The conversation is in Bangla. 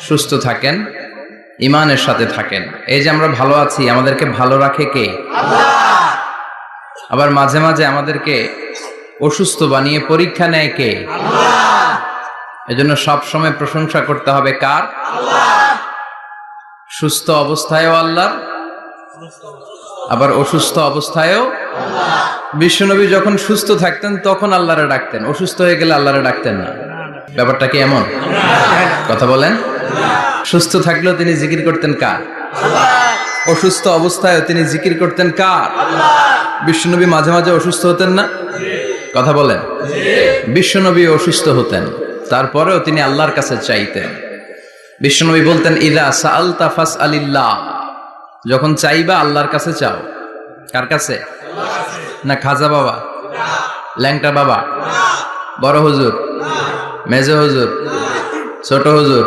সুস্থ থাকেন, ঈমানের সাথে থাকেন। এই যে আমরা ভালো আছি, আমাদেরকে ভালো রাখে কে? আল্লাহ। আবার মাঝে মাঝে আমাদেরকে অসুস্থ বানিয়ে পরীক্ষা নেয় কে? আল্লাহ। এজন্য সব সময় প্রশংসা করতে হবে কার? আল্লাহ। সুস্থ অবস্থায়ও আল্লাহর, আবার অসুস্থ অবস্থায়ও আল্লাহ। বিশ্বনবী যখন সুস্থ থাকতেন তখন আল্লাহরে ডাকতেন, অসুস্থ হয়ে গেলে আল্লাহরে ডাকতেন না। ব্যাপারটা কি এমন? কথা বলেন। সুস্থ থাকলেও তিনি জিকির করতেন কার? আল্লাহ। অসুস্থ অবস্থায়ও তিনি জিকির করতেন কার? আল্লাহ। বিশ্বনবী মাঝে মাঝে অসুস্থ হতেন না? কথা বলেন। বিশ্বনবী অসুস্থ হতেন, তারপরেও তিনি আল্লাহর কাছে চাইতেন। বিশ্বনবী বলতেন, ইদা সাআলতা ফাসআলিল্লাহ, যখন চাইবা আল্লাহর কাছে চাও। কার কাছে? না খাজা বাবা, ল্যাংটা বাবা, বড় হুজুর, মেজো হুজুর, ছোট হুজুর?